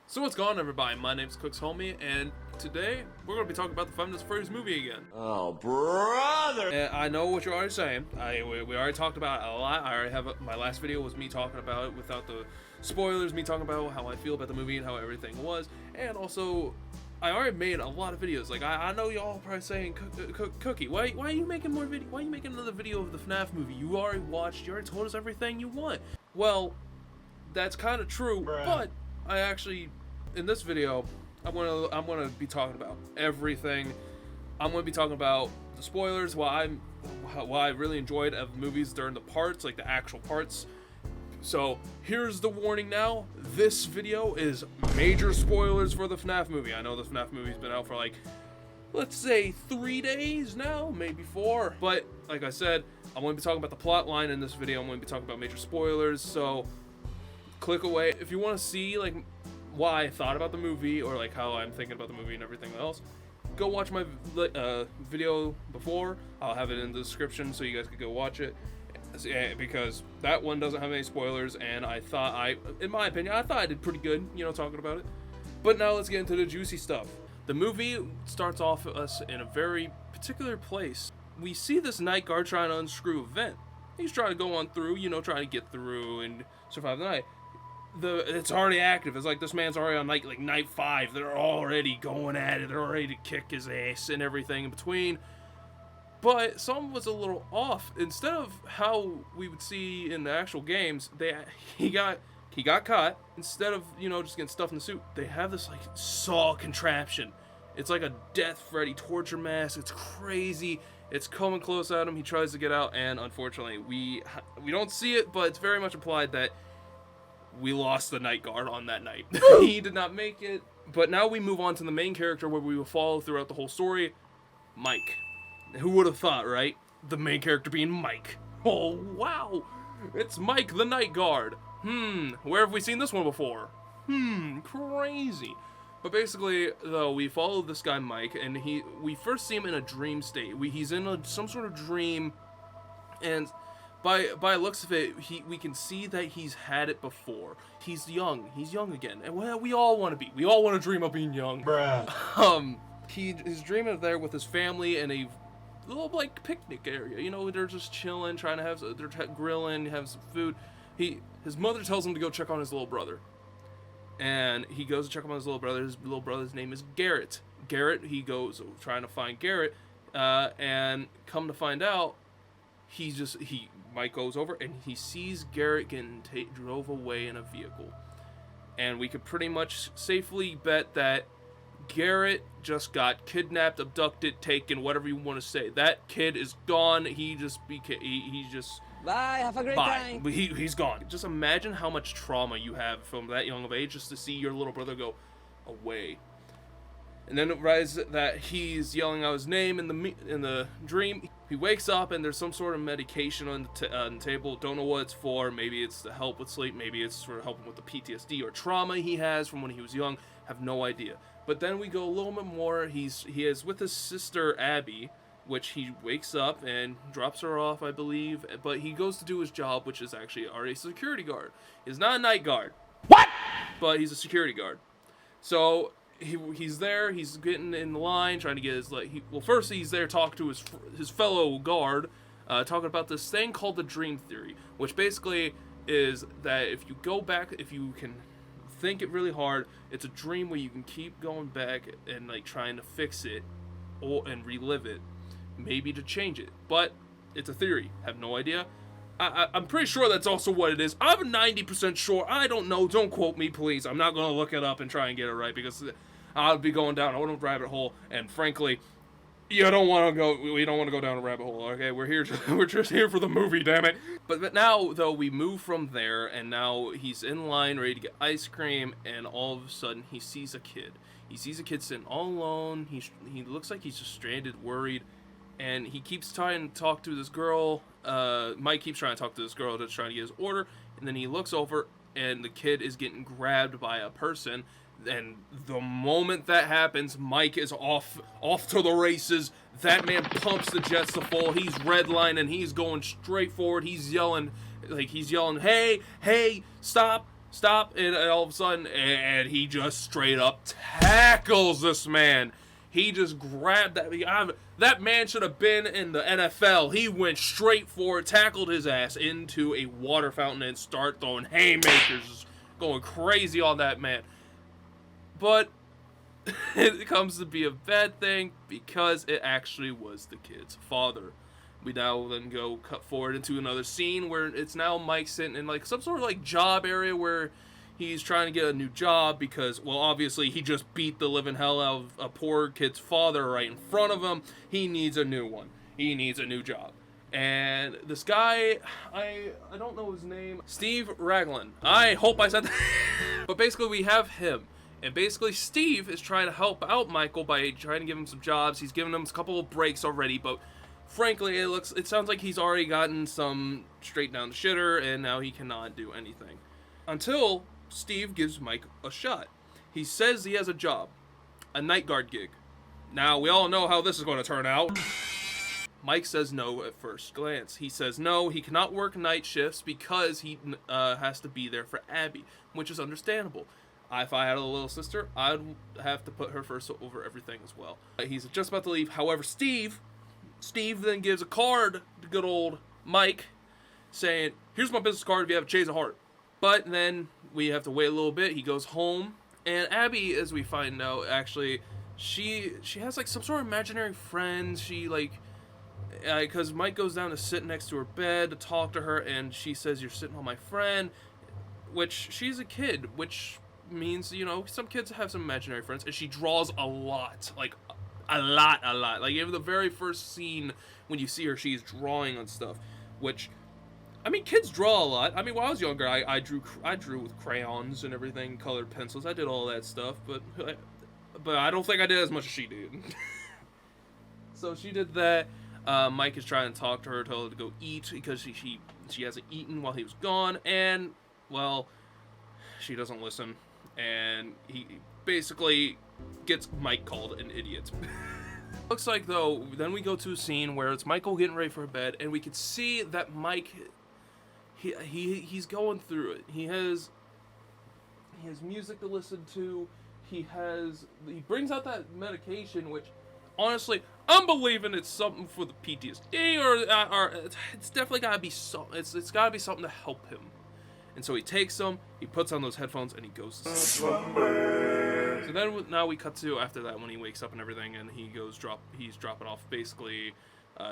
So what's going on, everybody? My name's Cooks Homie, and today we're going to be talking about the FNAF Movie again. Oh, brother! And I know what you're already saying. We already talked about it a lot. I already have my last video was me talking about it without the spoilers, me talking about how I feel about the movie and how everything was, and also I already made a lot of videos. Like I know y'all probably saying, Cookie, why are you making more video? Why are you making another video of the FNAF movie? You already watched. You already told us everything you want. Well, that's kind of true, but I actually, in this video, I'm gonna be talking about everything. I'm gonna be talking about the spoilers, why I really enjoyed of movies during the parts, like the actual parts. So here's the warning now. This video is major spoilers for the FNAF movie. I know the FNAF movie's been out for like, let's say 3 days now, maybe 4. But like I said, I'm gonna be talking about the plot line in this video. I'm gonna be talking about major spoilers. So click away if you want to see like why I thought about the movie or like how I'm thinking about the movie and everything else. Go watch my video before. I'll have it in the description so you guys can go watch it, because that one doesn't have any spoilers, and I thought in my opinion, I thought I did pretty good, talking about it. But now let's get into the juicy stuff. The movie starts off us in a very particular place. We see this night guard trying to unscrew a vent. He's trying to go on through, trying to get through and survive the night. It's already active. It's like this man's already on like night 5. They're already going at it. They're ready to kick his ass and everything in between. But something was a little off. Instead of how we would see in the actual games, he got caught. Instead of just getting stuffed in the suit, they have this like saw contraption. It's like a Death Freddy torture mask. It's crazy. It's coming close at him. He tries to get out, and unfortunately, we don't see it, but it's very much implied that we lost the night guard on that night. He did not make it. But now we move on to the main character where we will follow throughout the whole story, Mike. Who would have thought, right? The main character being Mike. Oh, wow. It's Mike the night guard. Where have we seen this one before? Crazy. But basically, though, we follow this guy Mike, and we first see him in a dream state. He's in some sort of dream, and by looks of it, we can see that he's had it before. He's young again, and well, we all want to be. We all want to dream of being young. Bruh. He's dreaming there with his family in a little like picnic area. They're just chilling, trying to they're grilling, have some food. His mother tells him to go check on his little brother, and he goes to check on his little brother. His little brother's name is Garrett. He goes trying to find Garrett, and come to find out, Mike goes over and he sees Garrett getting drove away in a vehicle. And we could pretty much safely bet that Garrett just got kidnapped, abducted, taken, whatever you want to say. That kid is gone. He just Bye, have a great time. He's gone. Just imagine how much trauma you have from that young of age just to see your little brother go away. And then it rises that he's yelling out his name in the dream. He wakes up and there's some sort of medication on the table. Don't know what it's for. Maybe it's to help with sleep. Maybe it's for helping with the PTSD or trauma he has from when he was young. Have no idea. But then we go a little bit more. He is with his sister Abby, which he wakes up and drops her off, I believe. But he goes to do his job, which is actually already a security guard. He's not a night guard. What? But he's a security guard. So he's there. He's getting in the line, trying to get his first he's there talking to his fellow guard, talking about this thing called the dream theory, which basically is that if you go back, if you can think it really hard, it's a dream where you can keep going back and like trying to fix it and relive it, maybe to change it. But it's a theory. Have no idea. I'm pretty sure that's also what it is. I'm 90% sure. I don't know. Don't quote me, please. I'm not going to look it up and try and get it right, because I'll be going down a rabbit hole. And frankly, we don't want to go down a rabbit hole. Okay, we're just here for the movie, damn it. But now, though, we move from there, and now he's in line ready to get ice cream, and all of a sudden he sees a kid. He sees a kid sitting all alone. He looks like he's just stranded, worried. And he keeps trying to talk to this girl. Mike keeps trying to talk to this girl that's trying to get his order. And then he looks over, and the kid is getting grabbed by a person. And the moment that happens, Mike is off to the races. That man pumps the jets to full. He's redlining. He's going straight forward. He's yelling, hey, stop. stop, and all of a sudden, and he just straight up tackles this man. He just grabbed that. That man should have been in the NFL. He went straight for it, tackled his ass into a water fountain, and start throwing haymakers, just going crazy on that man. But it comes to be a bad thing because it actually was the kid's father. We now then go cut forward into another scene where it's now Mike sitting in like some sort of like job area where he's trying to get a new job because, well, obviously he just beat the living hell out of a poor kid's father right in front of him. He needs a new one. He needs a new job. And this guy, I don't know his name, Steve Raglan. I hope I said that. But basically we have him. And basically Steve is trying to help out Michael by trying to give him some jobs. He's given him a couple of breaks already, but frankly, it sounds like he's already gotten some straight down the shitter, and now he cannot do anything. Until Steve gives Mike a shot. He says he has a job, a night guard gig. Now, we all know how this is going to turn out. Mike says no at first glance. He says no, he cannot work night shifts because he has to be there for Abby, which is understandable. If I had a little sister, I'd have to put her first over everything as well. He's just about to leave. However, Steve then gives a card to good old Mike, saying, here's my business card if you have a change of heart. But then we have to wait a little bit. He goes home, and Abby, as we find out, actually, she has like some sort of imaginary friends. She like, because Mike goes down to sit next to her bed to talk to her, and she says, you're sitting on my friend, which she's a kid, which means, you know, some kids have some imaginary friends, and she draws a lot, like a lot. Like in the very first scene when you see her, she's drawing on stuff, which, I mean, kids draw a lot. I mean, when I was younger, I drew with crayons and everything, colored pencils. I did all that stuff, but I don't think I did as much as she did. So she did that. Mike is trying to talk to her, tell her to go eat because she hasn't eaten while he was gone, and well, she doesn't listen, and he basically gets Mike called an idiot. Looks like, though, then we go to a scene where it's Michael getting ready for bed, and we can see that Mike, he's going through it. He has music to listen to. He brings out that medication, which, honestly, I'm believing it's something for the PTSD, or it's definitely gotta be it's gotta be something to help him. And so he takes them, he puts on those headphones, and he goes to sleep. So then now we cut to after that when he wakes up and everything, and he's dropping off basically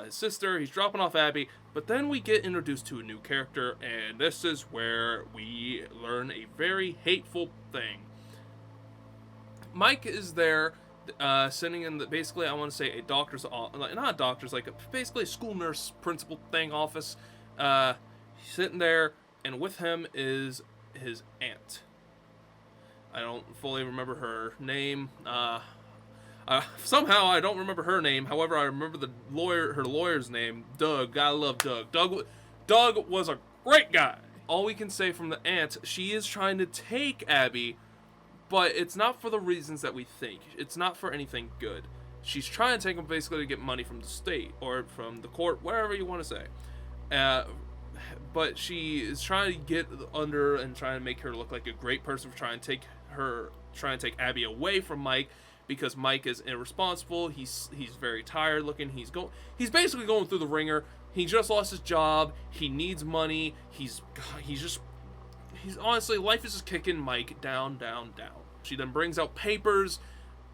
his sister, he's dropping off Abby, but then we get introduced to a new character, and this is where we learn a very hateful thing. Mike is there, sitting in basically, I want to say a doctor's office, not a doctor's, like basically a school nurse principal thing office, sitting there, and with him is his aunt. I don't fully remember her name. Somehow I don't remember her name. However, I remember her lawyer's name, Doug. Gotta love Doug. Doug was a great guy. All we can say from the aunt, she is trying to take Abby, but it's not for the reasons that we think. It's not for anything good. She's trying to take him basically to get money from the state or from the court, wherever you want to say. But she is trying to get under and trying to make her look like a great person for trying to take Abby away from Mike, because Mike is irresponsible. He's very tired looking. He's basically going through the ringer. He just lost his job. He needs money. He's honestly, life is just kicking Mike down. She then brings out papers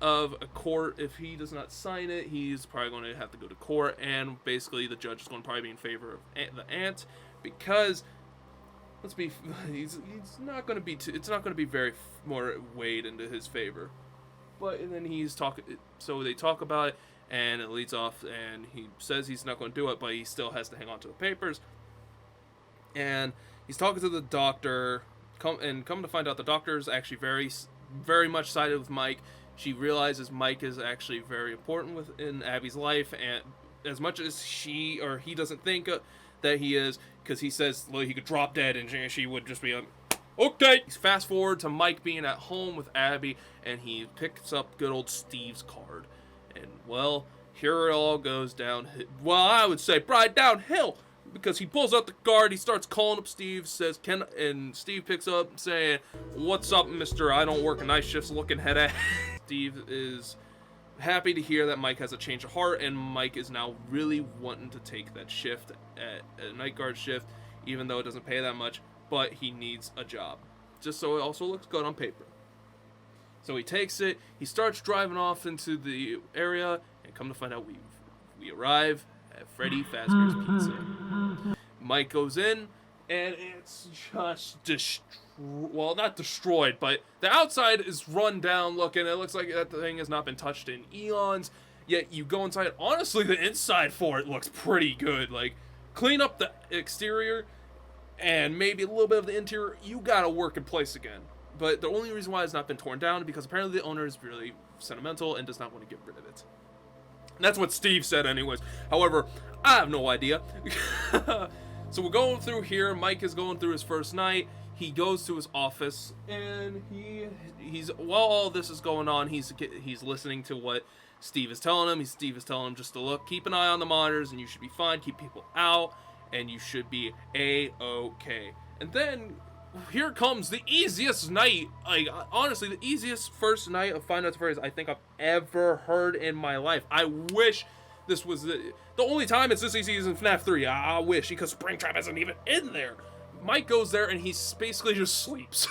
of a court. If he does not sign it, he's probably going to have to go to court, and basically the judge is going to probably be in favor of the aunt, because he's not going to be it's not going to be very more weighed into his favor. But and then he's talking, so they talk about it, and it leads off, and he says he's not going to do it, but he still has to hang on to the papers. And he's talking to the doctor, come to find out the doctor is actually very much sided with Mike. She realizes Mike is actually very important in Abby's life, and as much as he doesn't think that he is, because he says he could drop dead and she would just be like, okay. Fast forward to Mike being at home with Abby, and he picks up good old Steve's card, and well, here it all goes down. Well, I would say probably downhill because he pulls out the card, he starts calling up Steve, says, and Steve picks up saying, "What's up, mister? I don't work a night shifts looking head ass." Steve is happy to hear that Mike has a change of heart, and Mike is now really wanting to take that shift at a night guard shift, even though it doesn't pay that much, but he needs a job, just so it also looks good on paper. So he takes it, he starts driving off into the area, and come to find out we arrive at Freddy Fazbear's Pizza. Mike goes in, and it's just well, not destroyed, but the outside is run down looking. It looks like that thing has not been touched in eons. Yet you go inside. Honestly, the inside for it looks pretty good. Like, clean up the exterior and maybe a little bit of the interior. You got a working place again. But the only reason why it's not been torn down is because apparently the owner is really sentimental and does not want to get rid of it. That's what Steve said anyways. However, I have no idea. So we're going through here. Mike is going through his first night. He goes to his office, and he's while all this is going on, he's listening to what Steve is telling him. Steve is telling him just to look, keep an eye on the monitors, and you should be fine. Keep people out, and you should be A-okay. And then here comes the easiest night, like, honestly, the easiest first night of Five Nights at Freddy's I think I've ever heard in my life. I wish this was the only time it's this easy is in FNAF 3. I wish, because Springtrap isn't even in there. Mike goes there and he basically just sleeps.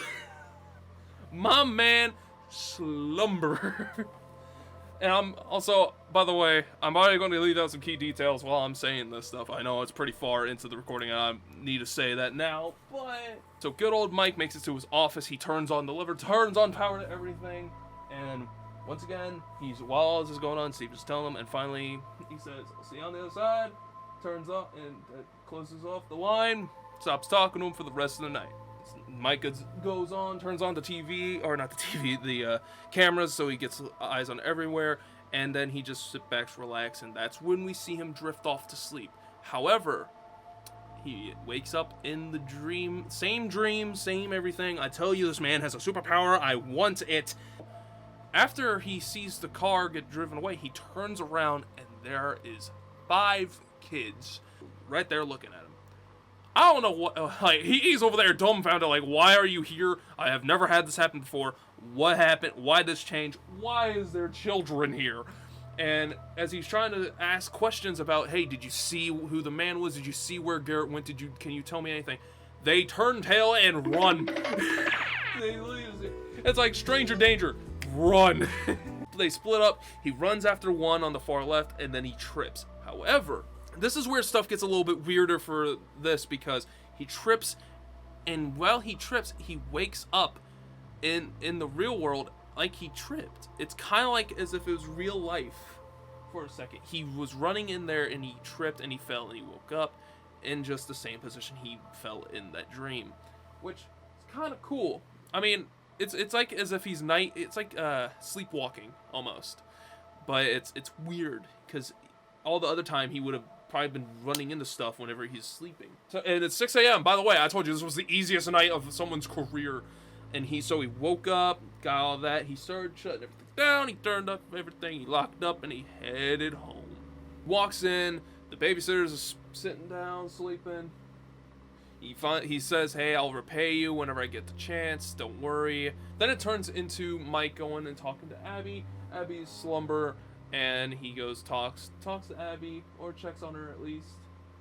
My man, slumber. And I'm also, by the way, I'm already going to leave out some key details while I'm saying this stuff. I know it's pretty far into the recording and I need to say that now, but... So good old Mike makes it to his office. He turns on the liver, turns on power to everything, and once again, while all this is going on, Steve is telling him, and finally he says, "I'll see you on the other side," turns up and closes off the line, stops talking to him for the rest of the night. Mike goes on, turns on the TV, or not the TV, the cameras, so he gets eyes on everywhere, and then he just sits back, relax, and that's when we see him drift off to sleep. However, he wakes up in the dream, same everything. I tell you, this man has a superpower. I want it. After he sees the car get driven away, he turns around, and there is 5 kids right there looking at him. I don't know what, like, he's over there dumbfounded, like, why are you here? I have never had this happen before. What happened? Why this change? Why is there children here? And as he's trying to ask questions about, hey, did you see who the man was? Did you see where Garrett went? Can you tell me anything? They turn tail and run. It's like stranger danger. Run. They split up. He runs after one on the far left, and then he trips. However, this is where stuff gets a little bit weirder for this, because he trips, and while he trips, he wakes up in the real world like he tripped. It's kind of like as if it was real life for a second. He was running in there, and he tripped, and he fell, and he woke up in just the same position he fell in that dream, which is kind of cool. I mean, it's like as if he's it's like sleepwalking almost, but it's weird because all the other time he would have probably been running into stuff whenever he's sleeping. So, and it's 6 a.m. By the way, I told you this was the easiest night of someone's career, and he woke up, got all that, he started shutting everything down, he turned up everything, he locked up, and he headed home. Walks in, the babysitter's sitting down sleeping. He says, "Hey, I'll repay you whenever I get the chance, don't worry." Then it turns into Mike going and talking to Abby. Abby's slumber, and he goes, talks to Abby, or checks on her at least.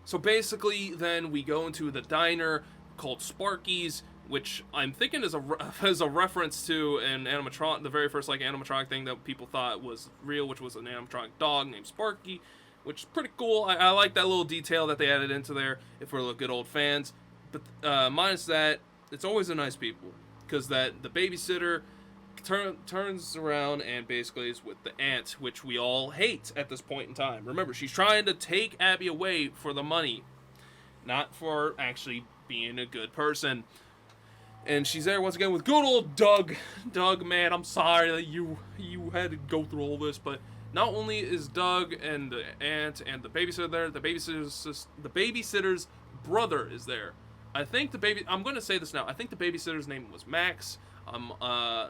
So basically, then we go into the diner called Sparky's, which I'm thinking is a reference to an animatronic, the very first animatronic thing that people thought was real, which was an animatronic dog named Sparky, which is pretty cool. I like that little detail that they added into there if we're good old fans. But minus that, it's always the nice people, because the babysitter turns around and basically is with the aunt, which we all hate at this point in time. Remember, she's trying to take Abby away for the money, not for actually being a good person. And she's there once again with good old Doug. Doug, man, I'm sorry that you had to go through all this, but not only is Doug and the aunt and the babysitter there, the babysitter's brother is there. I'm going to say this now. I think the babysitter's name was Max. I'm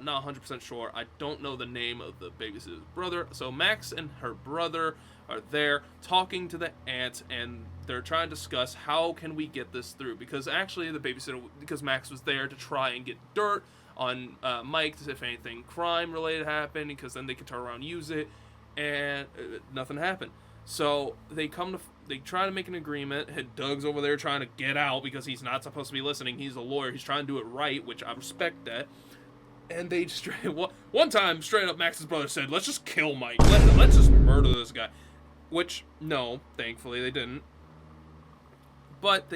not 100% sure. I don't know the name of the babysitter's brother. So Max and her brother are there talking to the aunt, and they're trying to discuss how can we get this through, because actually the babysitter, because Max was there to try and get dirt on Mike if anything crime related happened, because then they could turn around and use it, and nothing happened. So they try to make an agreement. And Doug's over there trying to get out because he's not supposed to be listening. He's a lawyer. He's trying to do it right, which I respect that. And they one time straight up Max's brother said, "Let's just kill Mike. Let's just murder this guy," which no, thankfully they didn't. But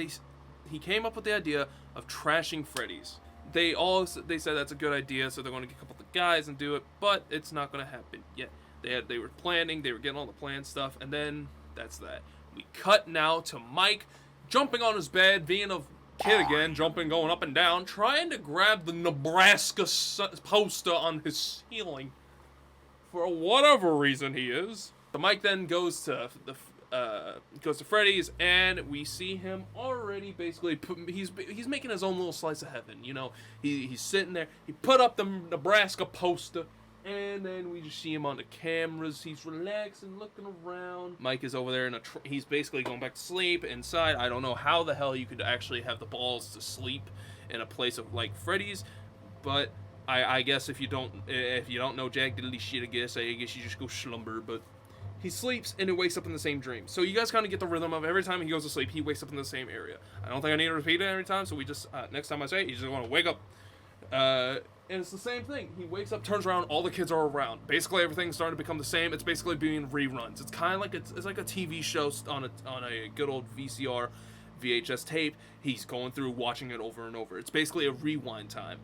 he came up with the idea of trashing Freddy's. They said that's a good idea, so they're going to get a couple of guys and do it, but it's not going to happen yet. They were planning, they were getting all the planned stuff, and then that's that. We cut now to Mike jumping on his bed, being a kid again, jumping, going up and down, trying to grab the Nebraska poster on his ceiling for whatever reason he is. The Mike then goes to Freddy's, and we see him already basically he's making his own little slice of heaven. You know, he's sitting there. He put up the Nebraska poster, and then we just see him on the cameras. He's relaxing, looking around. Mike is over there he's basically going back to sleep inside. I don't know how the hell you could actually have the balls to sleep in a place of like Freddy's, but I guess if you don't know jack diddly shit, I guess you just go slumber. But he sleeps and he wakes up in the same dream. So you guys kind of get the rhythm of every time he goes to sleep, he wakes up in the same area. I don't think I need to repeat it every time, so we just, next time I say it, you just want to wake up. And it's the same thing. He wakes up, turns around, all the kids are around. Basically, everything's starting to become the same. It's basically being reruns. It's kind of like it's like a TV show on a good old VCR, VHS tape. He's going through, watching it over and over. It's basically a rewind time.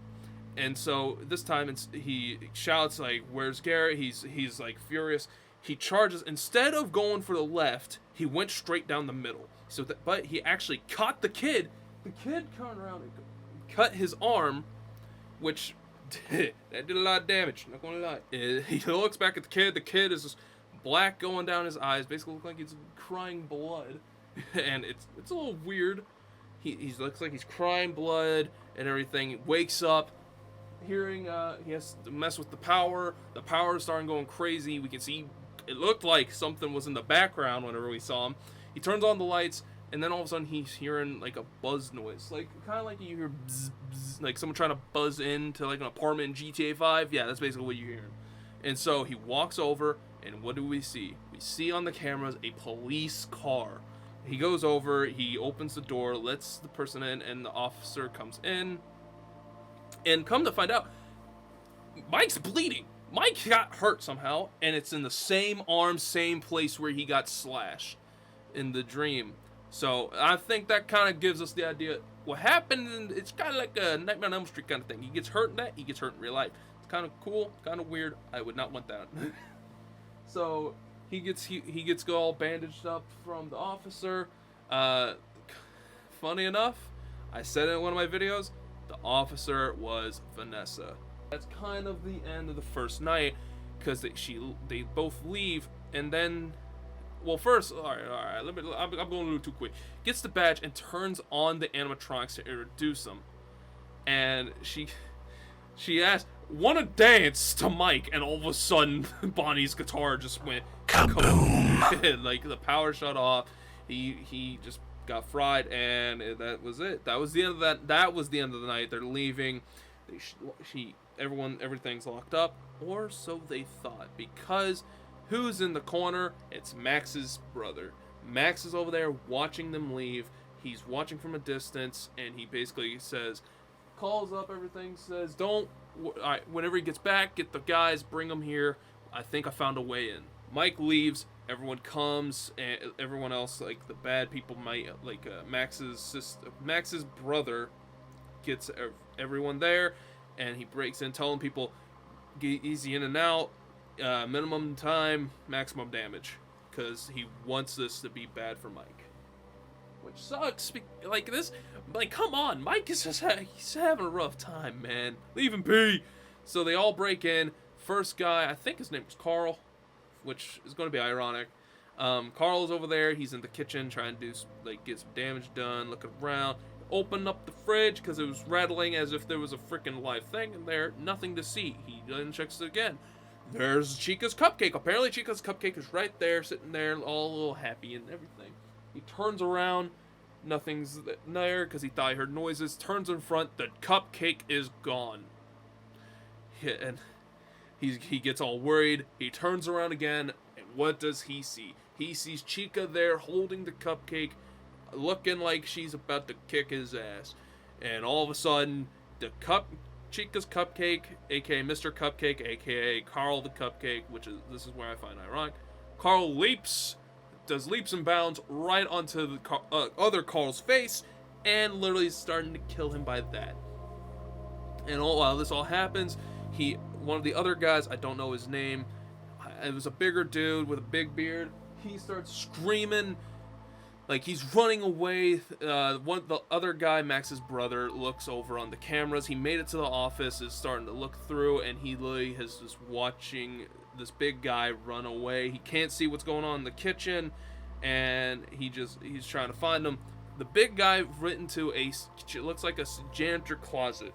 And so this time he shouts like, "Where's Garrett?" He's like furious. He charges. Instead of going for the left, he went straight down the middle. But he actually caught the kid. The kid turned around and cut his arm, which that did a lot of damage. Not gonna lie. He looks back at the kid. The kid is just black going down his eyes. Basically, looks like he's crying blood, and it's a little weird. He looks like he's crying blood and everything. He wakes up. Hearing he has to mess with the power. The power is starting going crazy. We can see it looked like something was in the background whenever we saw him. He turns on the lights, and then all of a sudden he's hearing like a buzz noise, like kind of like you hear bzz, bzz, like someone trying to buzz into like an apartment in GTA 5. Yeah, that's basically what you're hearing. And so he walks over, and what do we see? We see on the cameras a police car. He goes over, he opens the door, lets the person in, and the officer comes in. And come to find out, Mike's bleeding. Mike got hurt somehow, and it's in the same arm, same place where he got slashed in the dream. So I think that kind of gives us the idea what happened. And it's kind of like a Nightmare on Elm Street kind of thing. He gets hurt in that, he gets hurt in real life. It's kind of cool, kind of weird. I would not want that. So he gets all bandaged up from the officer. Funny enough, I said it in one of my videos. The officer was Vanessa. That's kind of the end of the first night, because they both leave, and then, well, first, all right, I'm going a little too quick. Gets the badge and turns on the animatronics to introduce them, and she asked, "Want to dance to Mike?" And all of a sudden, Bonnie's guitar just went kaboom. Like the power shut off. He just got fried, and that was it. That was the end of that. That was the end of the night. They're leaving. Everything's locked up, or so they thought. Because who's in the corner? It's Max's brother. Max is over there watching them leave. He's watching from a distance, and he basically calls up everything, says, "Don't. Whenever he gets back, get the guys, bring them here. I think I found a way in." Mike leaves. Everyone comes, and everyone else, like the bad people, Max's brother gets everyone there, and he breaks in, telling people, "Get easy in and out, minimum time, maximum damage," because he wants this to be bad for Mike, which sucks. Like this, like come on, Mike is he's having a rough time, man. Leave him be. So they all break in. First guy, I think his name was Carl, which is going to be ironic. Carl's over there. He's in the kitchen trying to get some damage done, looking around. opened up the fridge because it was rattling as if there was a freaking live thing in there. Nothing to see. He then checks it again. There's Chica's cupcake. Apparently Chica's cupcake is right there, sitting there, all a little happy and everything. He turns around. Nothing's there because he thought he heard noises. Turns in front. The cupcake is gone. And he gets all worried. He turns around again. And what does he see? He sees Chica there holding the cupcake, looking like she's about to kick his ass. And all of a sudden, Chica's cupcake, aka Mr. Cupcake, aka Carl the Cupcake, this is where I find ironic. Carl does leaps and bounds right onto the other Carl's face, and literally is starting to kill him by that. And while this all happens, one of the other guys, I don't know his name, it was a bigger dude with a big beard. He starts screaming like he's running away. The other guy, Max's brother, looks over on the cameras. He made it to the office, is starting to look through, and he literally is just watching this big guy run away. He can't see what's going on in the kitchen, and he's trying to find him. The big guy went into it looks like a janitor closet,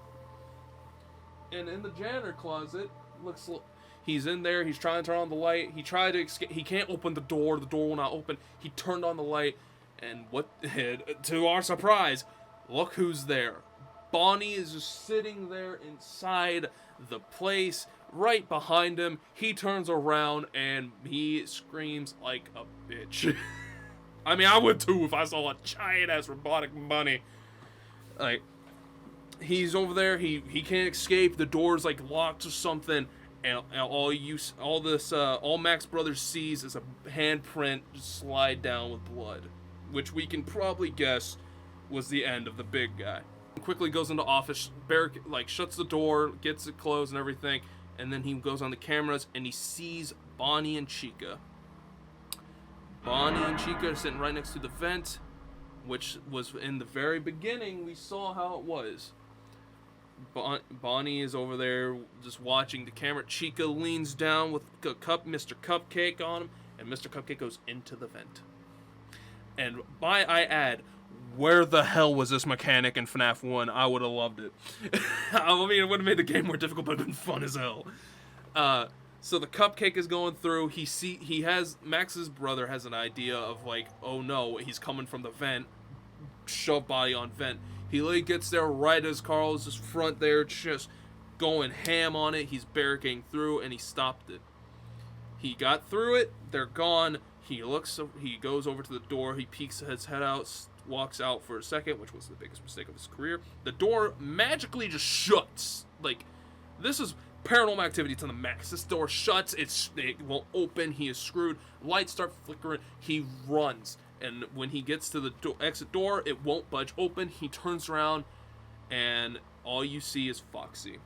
and in the janitor closet he's in there. He's trying to turn on the light. He tried to escape. He can't open the door. The door will not open. He turned on the light, and to our surprise, look who's there. Bonnie is just sitting there inside the place. Right behind him, he turns around and he screams like a bitch. I mean, I would too if I saw a giant ass robotic bunny. Like, he's over there. He can't escape. The door's like locked or something. And all Max Brothers sees is a handprint just slide down with blood, which we can probably guess was the end of the big guy. He quickly goes into office, shuts the door, gets it closed and everything, and then he goes on the cameras and he sees Bonnie and Chica. Bonnie and Chica are sitting right next to the vent, which was in the very beginning. We saw how it was. Bonnie is over there just watching the camera. Chica leans down with Mr. Cupcake on him, and Mr. Cupcake goes into the vent. And I add, where the hell was this mechanic in FNAF 1? I would have loved it. I mean, it would have made the game more difficult, but it'd been fun as hell. So the cupcake is going through. Max's brother has an idea of like, oh no, he's coming from the vent. Shove body on vent. He literally gets there right as Carl is just front there, just going ham on it. He's barricading through, and he stopped it. He got through it. They're gone. He goes over to the door. He peeks his head out, walks out for a second, which was the biggest mistake of his career. The door magically just shuts. Like, this is paranormal activity to the max. This door shuts. It won't open. He is screwed. Lights start flickering. He runs. And when he gets to the exit door, it won't budge open. He turns around, and all you see is Foxy.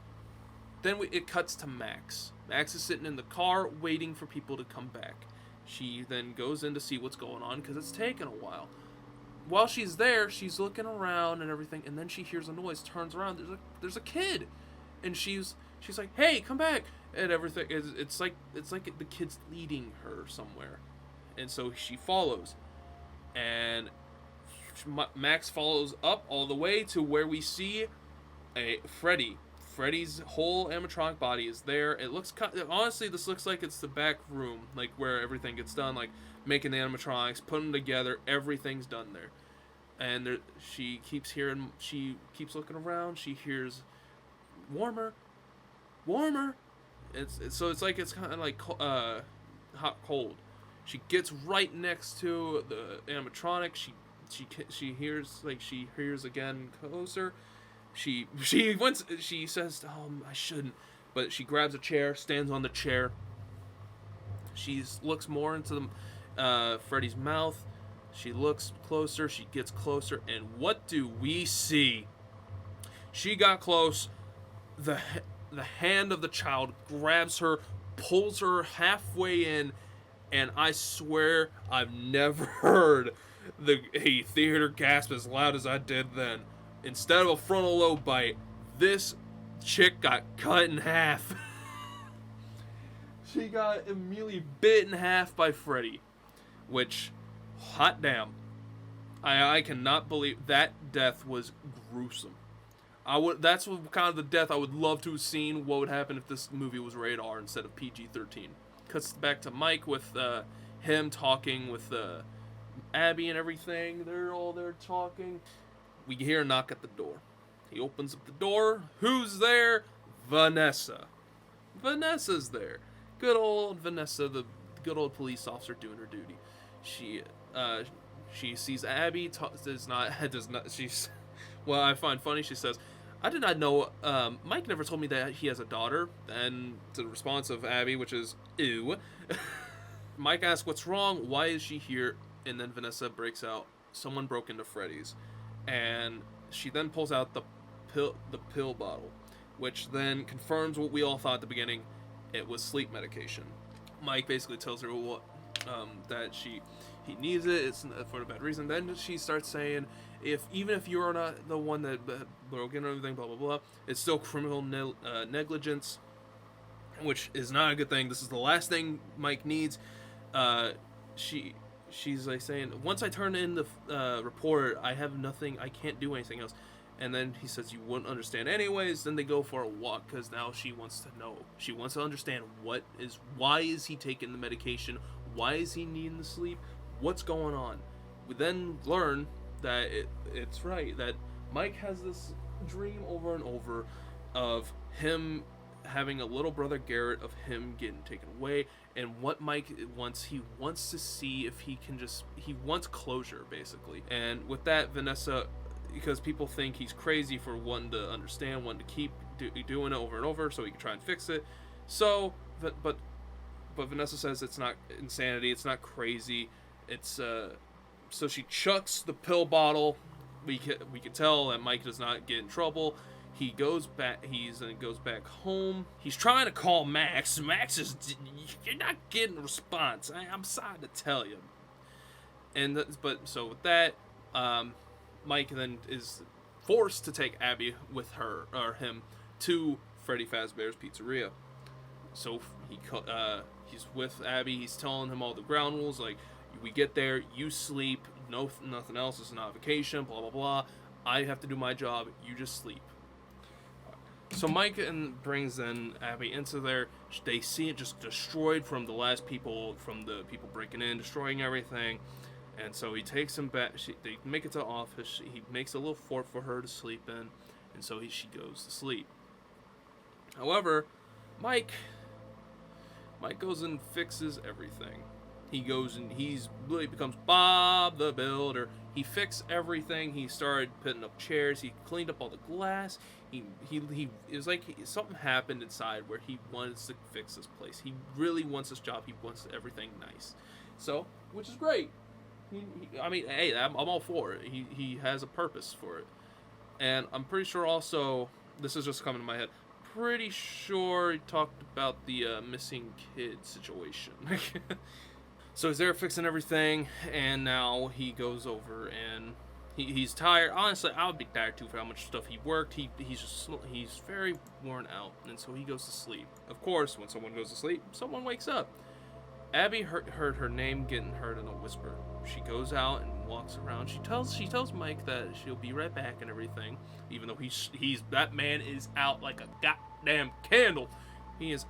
Then it cuts to Max. Max is sitting in the car waiting for people to come back. She then goes in to see what's going on because it's taken a while. While she's there, she's looking around and everything, and then she hears a noise, turns around, there's a kid. And she's like, "Hey, come back." And everything it's like the kid's leading her somewhere. And so she follows. And Max follows up all the way to where we see a Freddy. Freddy's whole animatronic body is there. It looks honestly, this looks like it's the back room, like where everything gets done, like making the animatronics, putting them together. Everything's done there. And she keeps looking around. She hears warmer. It's like it's kind of like hot cold. She gets right next to the animatronic. She hears again closer. She says, I shouldn't, but she grabs a chair, stands on the chair. She looks more into Freddy's mouth. She looks closer. She gets closer, and what do we see? She got close. The hand of the child grabs her, pulls her halfway in. And I swear I've never heard a theater gasp as loud as I did then. Instead of a frontal lobe bite, this chick got cut in half. She got immediately bit in half by Freddy. Which, hot damn. I cannot believe that death was gruesome. That's what kind of the death I would love to have seen. What would happen if this movie was rated R instead of PG-13? Cuts back to Mike with him talking with Abby and everything. They're all there talking. We hear a knock at the door. He opens up the door. Who's there? Vanessa. Vanessa's there. Good old Vanessa, the good old police officer doing her duty. She sees Abby. She's. Well, I find funny. She says, "I did not know. Mike never told me that he has a daughter." And to the response of Abby, which is ew. Mike asks, "What's wrong? Why is she here?" And then Vanessa breaks out, "Someone broke into Freddy's," and she then pulls out the pill bottle, which then confirms what we all thought at the beginning. It was sleep medication. Mike basically tells her that he needs it. It's for a bad reason. Then she starts saying, even if you're not the one that broke in or everything, blah blah blah, it's still criminal negligence, which is not a good thing. This is the last thing Mike needs. She's like saying, once I turn in the report, I have nothing. I can't do anything else. And then he says, you wouldn't understand anyways. Then they go for a walk because now she wants to know. She wants to understand why is he taking the medication? Why is he needing the sleep? What's going on? We then learn that it's right, that Mike has this dream over and over of him having a little brother Garrett, of him getting taken away, and what Mike wants, he wants to see if he wants closure, basically. And with that, Vanessa, because people think he's crazy for wanting to understand, wanting to keep doing it over and over so he can try and fix it. So, but Vanessa says it's not insanity, it's not crazy, it's so she chucks the pill bottle. We could tell that Mike does not get in trouble. He goes back. He goes back home. He's trying to call Max. Max is, you're not getting a response. I'm sorry to tell you. And so with that, Mike then is forced to take Abby with him to Freddy Fazbear's Pizzeria. So he's with Abby. He's telling him all the ground rules, like, we get there, you sleep, nothing else. It's not a vacation, blah blah blah. I have to do my job. You just sleep. So Mike brings in Abby into there. They see it just destroyed from the people breaking in, destroying everything. And so he takes him back. They make it to the office. He makes a little fort for her to sleep in, and so she goes to sleep. However, Mike goes and fixes everything. He goes and really becomes Bob the Builder. He fixed everything. He started putting up chairs. He cleaned up all the glass. It was like something happened inside where he wants to fix this place. He really wants this job. He wants everything nice. So, which is great. I mean, hey, I'm all for it. He has a purpose for it. And I'm pretty sure also, this is just coming to my head, pretty sure he talked about the missing kid situation. So he's there fixing everything, and now he goes over and he's tired. Honestly, I would be tired too for how much stuff he worked. He's very worn out, and so he goes to sleep. Of course, when someone goes to sleep, someone wakes up. Abby heard her name getting heard in a whisper. She goes out and walks around. She tells Mike that she'll be right back and everything, even though that man is out like a goddamn candle. He's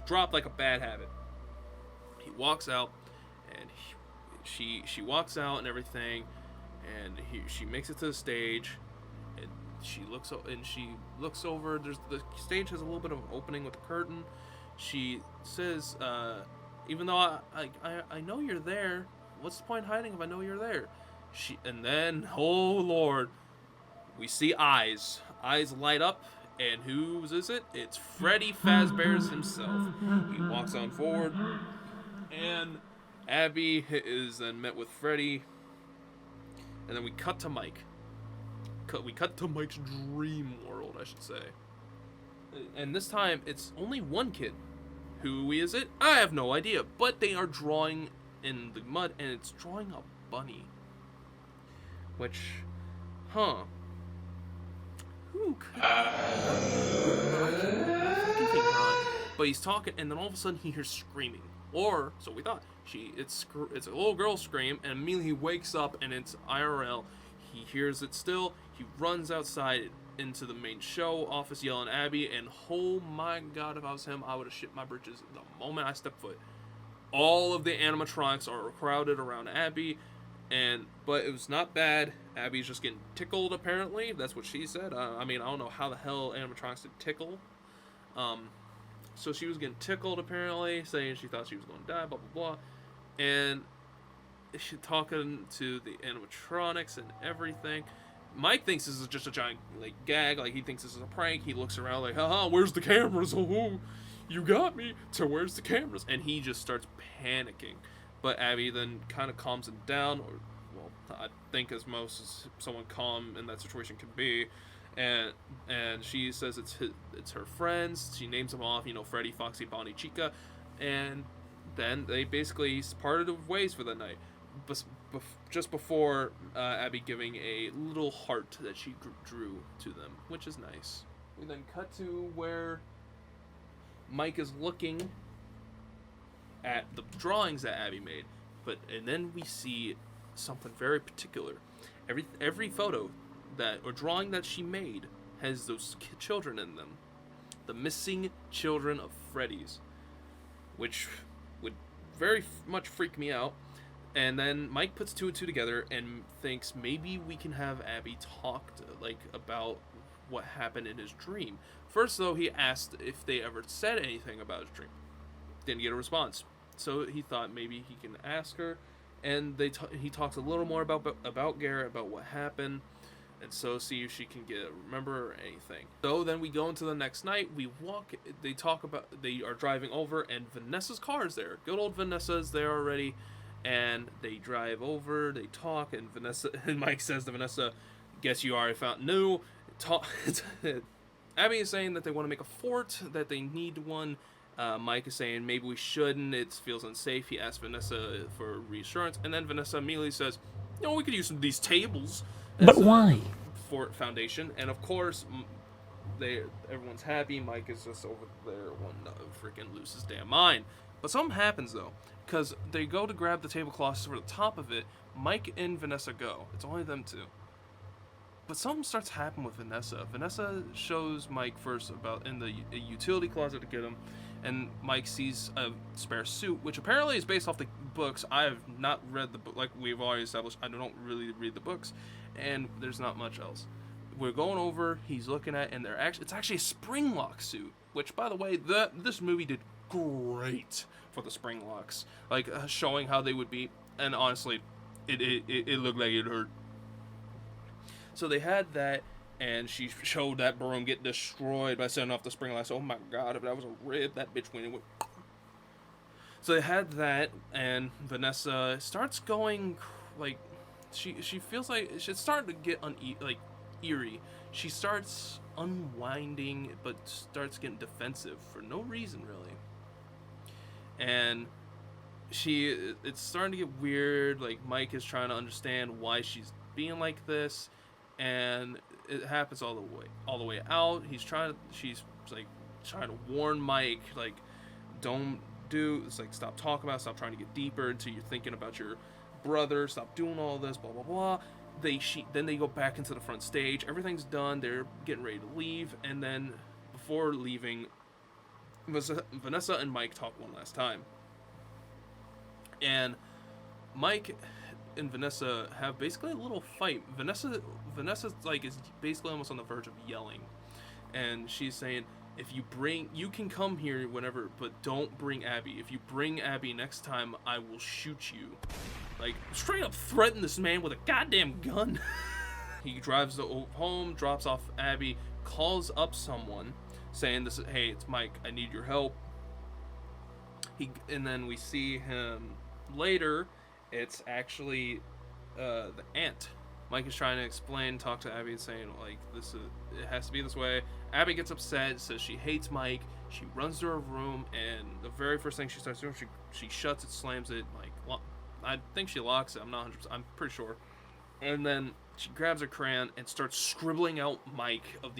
dropped like a bad habit. He walks out, and she walks out and everything, and she makes it to the stage, and she looks over. The stage has a little bit of an opening with a curtain. She says, even though I know you're there, what's the point in hiding if I know you're there? And then, oh Lord, we see eyes light up, and whose is it? It's Freddy Fazbear's himself. He walks on forward, and Abby is then met with Freddy, and then we cut to Mike. We cut to Mike's dream world, I should say. And this time, it's only one kid. Who is it? I have no idea, but they are drawing in the mud, and it's drawing a bunny. Which, who could I can think on. But he's talking, and then all of a sudden he hears screaming. Or so we thought. It's a little girl scream, and immediately he wakes up, and it's IRL. He hears it still. He runs outside into the main show office, yelling Abby. And oh my god, if I was him, I would have shit my britches the moment I stepped foot. All of the animatronics are crowded around Abby, but it was not bad. Abby's just getting tickled, apparently. That's what she said. I mean, I don't know how the hell animatronics did tickle. So she was getting tickled, apparently, saying she thought she was going to die, blah, blah, blah. And she's talking to the animatronics and everything. Mike thinks this is just a giant, like, gag. Like, he thinks this is a prank. He looks around like, haha, where's the cameras? Oh, you got me. So where's the cameras? And he just starts panicking. But Abby then kind of calms him down. Or, well, I think as most as someone calm in that situation can be. And she says it's her friends. She names them off, Freddy, Foxy, Bonnie, Chica. And then they basically parted ways for the night. Just before Abby giving a little heart that she drew to them, which is nice. We then cut to where Mike is looking at the drawings that Abby made, and then we see something very particular. Every photo or drawing that she made has those children in them, the missing children of Freddy's, which would very much freak me out. And then Mike puts two and two together and thinks maybe we can have Abby talk about what happened in his dream. First, though, he asked if they ever said anything about his dream. Didn't get a response. So he thought maybe he can ask her. And he talks a little more about Garrett, about what happened, and so see if she can remember anything. So then we go into the next night. We walk. They are driving over, and Vanessa's car is there. Good old Vanessa's there already. And they drive over, they talk, and Mike says to Vanessa, guess you already found new. Abby is saying that they want to make a fort, that they need one. Mike is saying maybe we shouldn't, it feels unsafe. He asks Vanessa for reassurance, and then Vanessa immediately says, we could use some of these tables. But why? Fort foundation. And of course, everyone's happy. Mike is just over there wanting to freaking lose his damn mind. But something happens, though, because they go to grab the tablecloths for the top of it. Mike and Vanessa go. It's only them two. But something starts happening with Vanessa. Vanessa shows Mike first about in the utility closet to get him, and Mike sees a spare suit, which apparently is based off the books. I have not read the book. Like we've already established, I don't really read the books, and there's not much else. We're going over, he's looking at, and it's actually a spring lock suit, which, by the way, this movie did great for the spring locks, showing how they would be, and honestly, it looked like it hurt. So they had that, and she showed that broom get destroyed by setting off the spring locks. Oh my god, if that was a rib, that bitch went. So they had that, and Vanessa starts going, she feels like it's starting to get eerie. She starts unwinding, but starts getting defensive for no reason, really. And it's starting to get weird. Mike is trying to understand why she's being like this, and it happens all the way out. She's trying to warn Mike, don't do it's stop talking about it, stop trying to get deeper until you're thinking about your brother, stop doing all this, blah blah blah. Then they go back into the front stage. Everything's done. They're getting ready to leave, and then before leaving, Vanessa and Mike talk one last time. And Mike and Vanessa have basically a little fight. Vanessa's is basically almost on the verge of yelling, and she's saying, you can come here whenever, but don't bring Abby. If you bring Abby next time, I will shoot you. Straight up threaten this man with a goddamn gun. He drives home, drops off Abby, calls up someone, saying, hey, it's Mike, I need your help. And then we see him later. It's actually the aunt. Mike is trying to talk to Abby, saying it has to be this way. Abby gets upset, says she hates Mike. She runs to her room, and the very first thing she starts doing, she shuts it, slams it. I think she locks it. I'm not 100%. I'm pretty sure. And then she grabs her crayon and starts scribbling out Mike of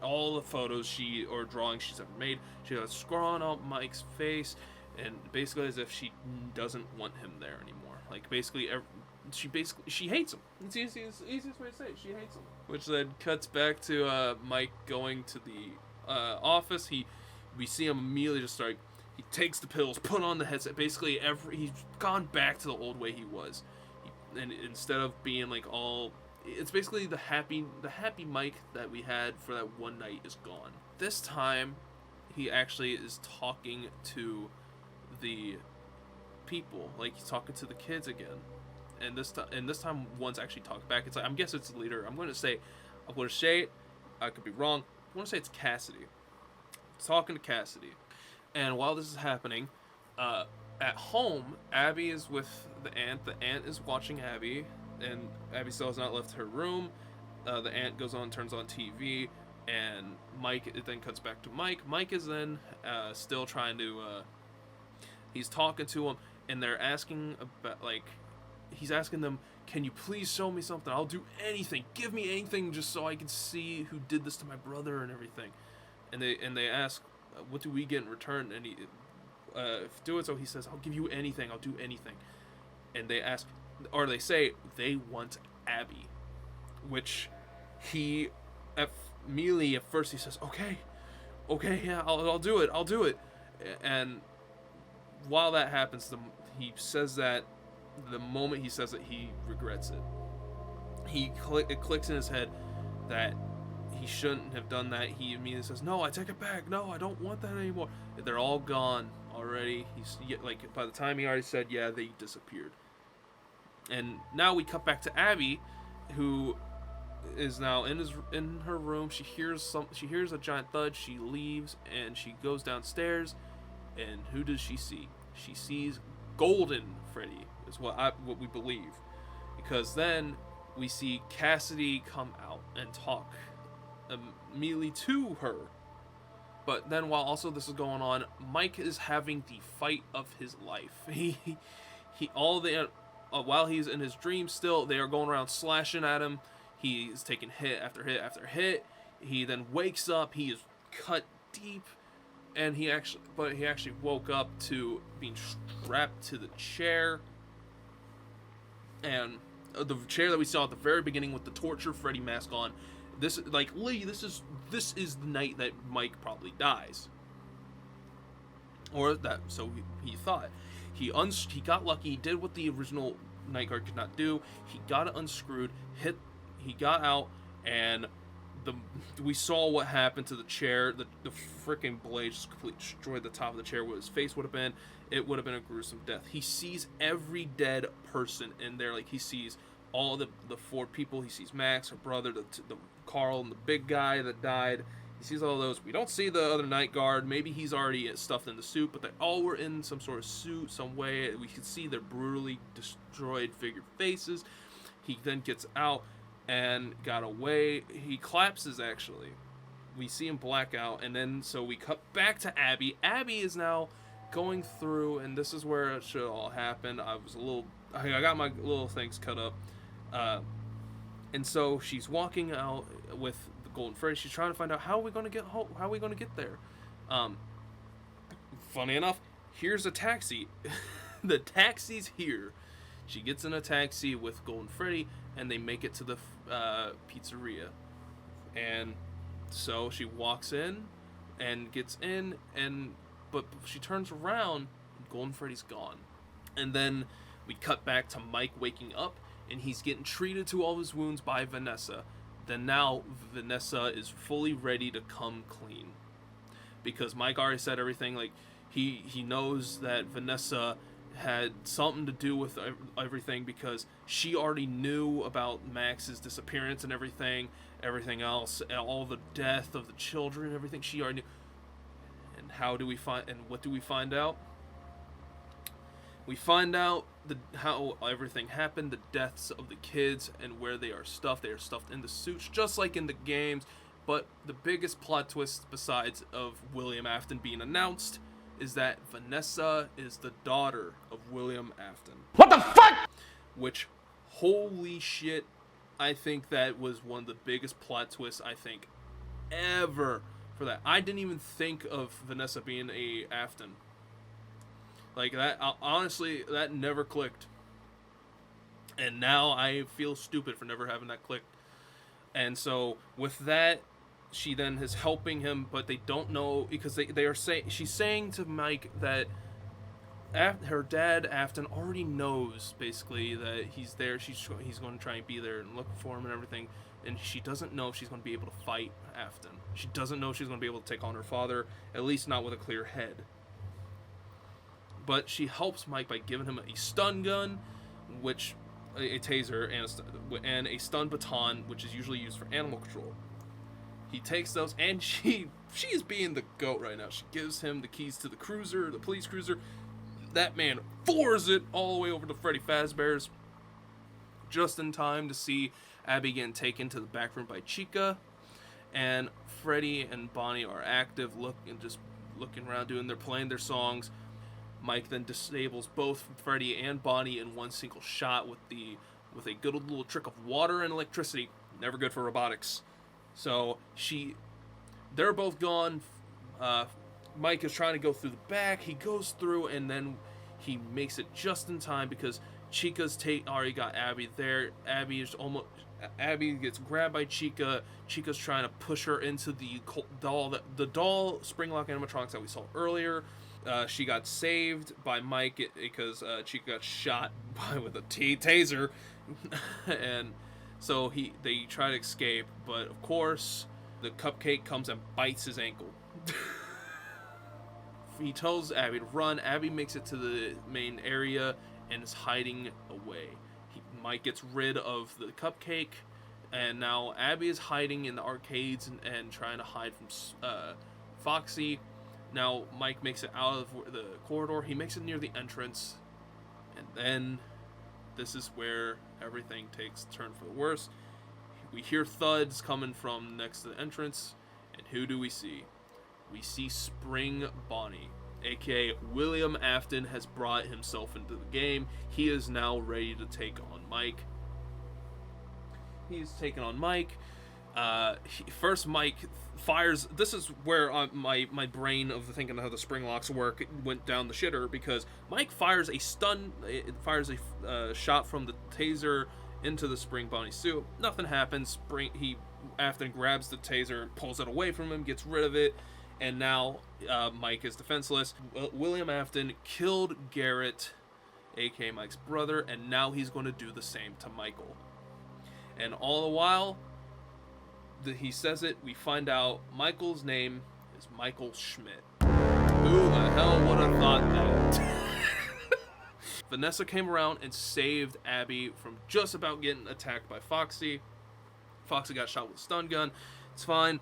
all the photos or drawings she's ever made. She starts scrawling out Mike's face, and basically as if she doesn't want him there anymore. Like basically, she hates him. It's the easiest way to say it. She hates him. Which then cuts back to Mike going to the office. We see him immediately just start. He takes the pills, put on the headset. Basically, he's gone back to the old way he was. And instead of being like all, it's basically the happy Mike that we had for that one night is gone. This time, he actually is talking to the people, like he's talking to the kids again. And this time, one's actually talked back. It's like, I'm guessing it's the leader. I'm going to say it. I could be wrong. I want to say it's Cassidy. It's talking to Cassidy. And while this is happening, at home, Abby is with the aunt. The aunt is watching Abby, and Abby still has not left her room. The aunt goes on, turns on TV, and it then cuts back to Mike. Mike is then still trying to, he's talking to him, and they're asking about, like, he's asking them, can you please show me something? I'll do anything. Give me anything just so I can see who did this to my brother and everything. And they ask, what do we get in return? And he, do it so he says, I'll give you anything. I'll do anything. And they ask, or they say they want Abby, which he immediately at first he says, okay, yeah, I'll do it. And while that happens, he says that the moment he says it, he regrets it. It clicks in his head that he shouldn't have done that. He immediately says, no, I take it back. No, I don't want that anymore. They're all gone already. He's like, by the time he already said, yeah, they disappeared. And now we cut back to Abby, who is now in her room. She hears a giant thud. She leaves and she goes downstairs. And who does she see? She sees Golden Freddy, is what we believe, because then we see Cassidy come out and talk immediately to her. But then while also this is going on, Mike is having the fight of his life. While he's in his dream still, they are going around slashing at him. He is taking hit after hit after hit. He then wakes up. He is cut deep. And he actually woke up to being strapped to the chair. And the chair that we saw at the very beginning with the torture Freddy mask on. This is the night that Mike probably dies. Or that, so he thought. He got lucky. He did what the original night guard could not do. He got it unscrewed. He got out, and we saw what happened to the chair. The freaking blade just completely destroyed the top of the chair where his face would have been. It would have been a gruesome death. He sees every dead person in there. Like, he sees all the 4 people. He sees Max, her brother, the Carl, and the big guy that died. He sees all those. We don't see the other night guard. Maybe he's already stuffed in the suit, but they all were in some sort of suit, some way. We can see their brutally destroyed figured faces. He then gets out and got away. He collapses, actually. We see him black out, and then so we cut back to Abby. Abby is now going through, and this is where it should all happen. I got my little things cut up. And so she's walking out with the Golden Freddy. She's trying to find out, how are we going to get home? How are we going to get there? Funny enough, here's a taxi. The taxi's here. She gets in a taxi with Golden Freddy, and they make it to the pizzeria. And so she walks in and gets in, but she turns around, and Golden Freddy's gone. And then we cut back to Mike waking up, and he's getting treated to all his wounds by Vanessa. Then now Vanessa is fully ready to come clean, because Mike already said everything. Like, he knows that Vanessa had something to do with everything, because she already knew about Max's disappearance and everything else, and all the death of the children and everything. She already knew. And what do we find out? We find out how everything happened, the deaths of the kids, and where they are stuffed. They are stuffed in the suits, just like in the games. But the biggest plot twist, besides of William Afton being announced, is that Vanessa is the daughter of William Afton. What the fuck? Which, holy shit, I think that was one of the biggest plot twists, I think, ever for that. I didn't even think of Vanessa being a Afton. Like that, honestly, that never clicked. And now I feel stupid for never having that clicked. And so with that, she then is helping him, but they don't know because they are saying, she's saying to Mike that her dad Afton already knows basically that he's there. He's going to try and be there and look for him and everything. And she doesn't know if she's going to be able to fight Afton. She doesn't know if she's going to be able to take on her father, at least not with a clear head. But she helps Mike by giving him a stun gun, which a taser and a stun baton, which is usually used for animal control. He takes those, and she is being the goat right now. She gives him the keys to the cruiser, the police cruiser. That man floors it all the way over to Freddy Fazbear's, just in time to see Abby getting taken to the back room by Chica. And Freddy and Bonnie are active, just looking around, playing their songs. Mike then disables both Freddy and Bonnie in one single shot with a good little trick of water and electricity. Never good for robotics. So they're both gone. Mike is trying to go through the back. He goes through, and then he makes it just in time because Chica's already got Abby there. Abby gets grabbed by Chica. Chica's trying to push her into the doll Springlock animatronics that we saw earlier. She got saved by Mike because Chica got shot with a taser, and so they try to escape. But of course, the cupcake comes and bites his ankle. He tells Abby to run. Abby makes it to the main area and is hiding away. Mike gets rid of the cupcake, and now Abby is hiding in the arcades and trying to hide from Foxy. Now Mike makes it out of the corridor. He makes it near the entrance, and then this is where everything takes a turn for the worse. We hear thuds coming from next to the entrance, and who do we see? We see Spring Bonnie, aka William Afton, has brought himself into the game. He is now ready to take on Mike. He's taking on Mike. First, Mike fires. This is where my brain of thinking how the spring locks work went down the shitter, because Mike fires a shot from the taser into the Spring Bonnie suit. Nothing happens. Afton grabs the taser, pulls it away from him, gets rid of it. And now Mike is defenseless. William Afton killed Garrett, aka Mike's brother, and now he's going to do the same to Michael. And all the while, he says it, we find out Michael's name is Michael Schmidt. Who the hell would have thought that? Vanessa came around and saved Abby from just about getting attacked by Foxy. Foxy got shot with a stun gun. It's fine.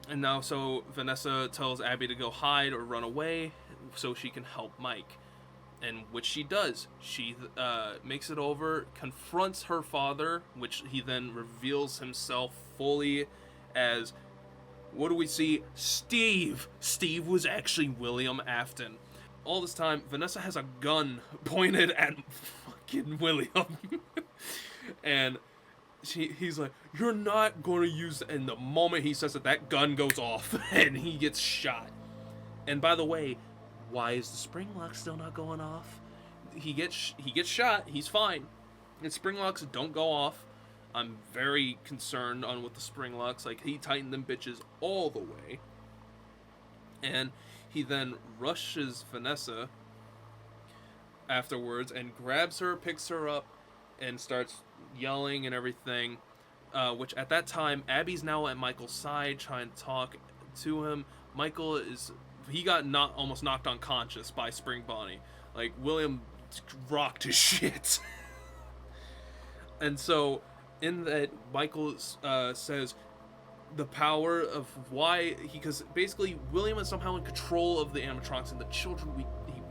And now, so Vanessa tells Abby to go hide or run away so she can help Mike. And which she does. She makes it over, confronts her father, which he then reveals himself fully as, what do we see? Steve! Steve was actually William Afton. All this time, Vanessa has a gun pointed at fucking William. And he's like, you're not going to use it. And the moment he says it, that gun goes off and he gets shot. And by the way, why is the spring lock still not going off? He gets shot. He's fine. And spring locks don't go off. I'm very concerned on with the spring locks. Like, he tightened them bitches all the way. And he then rushes Vanessa afterwards and grabs her, picks her up, and starts yelling and everything, which at that time Abby's now at Michael's side trying to talk to him. Michael got almost knocked unconscious by Spring Bonnie. Like, William rocked his shit. And so in that, Michael says the power of why because basically William is somehow in control of the animatronics, and the children he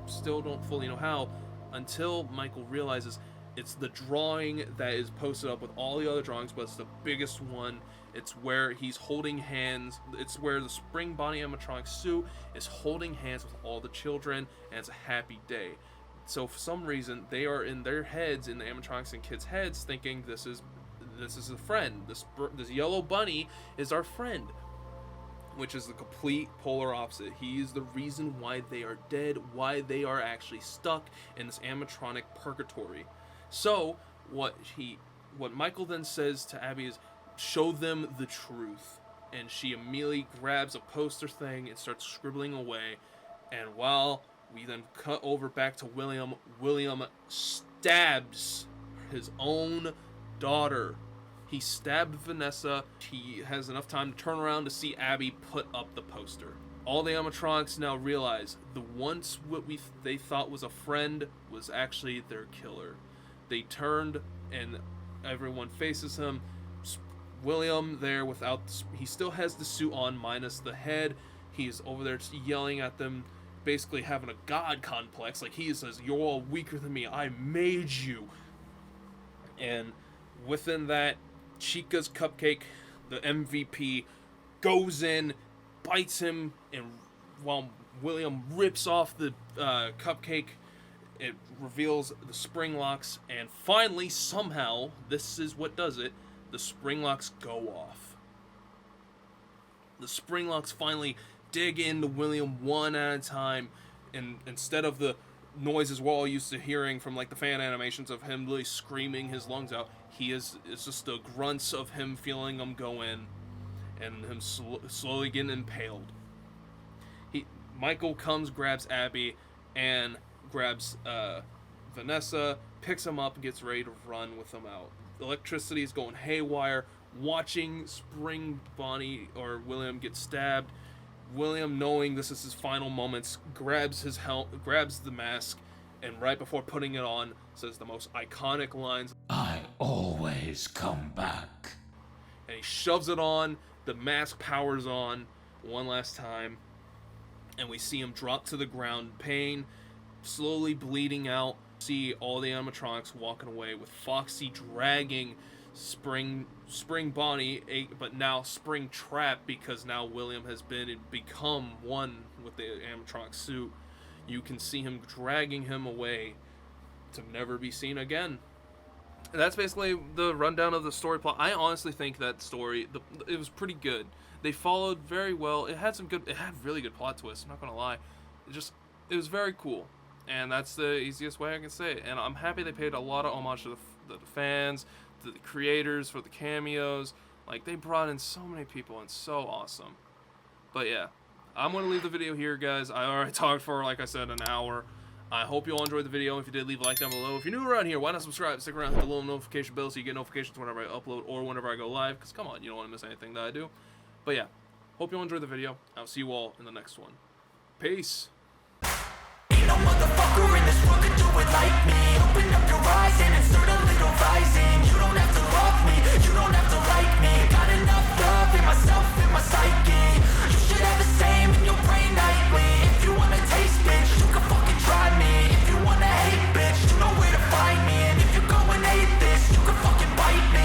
still don't fully know how, until Michael realizes it's the drawing that is posted up with all the other drawings, but it's the biggest one. It's where he's holding hands. It's where the Spring Bonnie animatronic Sue is holding hands with all the children, and it's a happy day. So for some reason, they are in their heads, in the animatronics and kids' heads, thinking this is a friend. This yellow bunny is our friend. which is the complete polar opposite. He is the reason why they are dead, why they are actually stuck in this animatronic purgatory. So what Michael then says to Abby is, show them the truth. And she immediately grabs a poster thing and starts scribbling away. And while we then cut over back to William, William stabs his own daughter. He stabbed Vanessa. He has enough time to turn around to see Abby put up the poster. All the animatronics now realize the once what they thought was a friend was actually their killer. They turned and everyone faces him. William there he still has the suit on minus the head. He's over there yelling at them, basically having a god complex. Like, he says, "You're all weaker than me. I made you." And within that, Chica's cupcake, the MVP, goes in, bites him, and while William rips off the cupcake, it reveals the spring locks, and finally, somehow, this is what does it, the spring locks go off. The spring locks finally dig into William one at a time, and instead of the noises we're all used to hearing from like the fan animations of him really screaming his lungs out, it's just the grunts of him feeling them go in, and him slowly getting impaled. Michael comes, grabs Abby, and grabs Vanessa, picks him up, and gets ready to run with them out. Electricity is going haywire. Watching Spring Bonnie or William get stabbed, William, knowing this is his final moments, grabs his grabs the mask, and right before putting it on, says the most iconic lines, "I always come back." And he shoves it on. The mask powers on one last time, and we see him drop to the ground, pain, slowly bleeding out. See all the animatronics walking away with Foxy dragging Spring Bonnie, but now Spring Trap, because now William has become one with the animatronic suit. You can see him dragging him away to never be seen again. And that's basically the rundown of the story plot. I honestly think that story, it was pretty good. They followed very well. It had really good plot twists, I'm not gonna lie. It was very cool. And that's the easiest way I can say it. And I'm happy they paid a lot of homage to the fans, to the creators for the cameos. Like, they brought in so many people, and so awesome. But yeah, I'm going to leave the video here, guys. I already talked for, like I said, an hour. I hope you all enjoyed the video. If you did, leave a like down below. If you're new around here, why not subscribe? Stick around, hit the little notification bell so you get notifications whenever I upload or whenever I go live. Because, come on, you don't want to miss anything that I do. But yeah, hope you all enjoyed the video. I'll see you all in the next one. Peace. No motherfucker in this world could do it like me. Open up your eyes and insert a little rising. You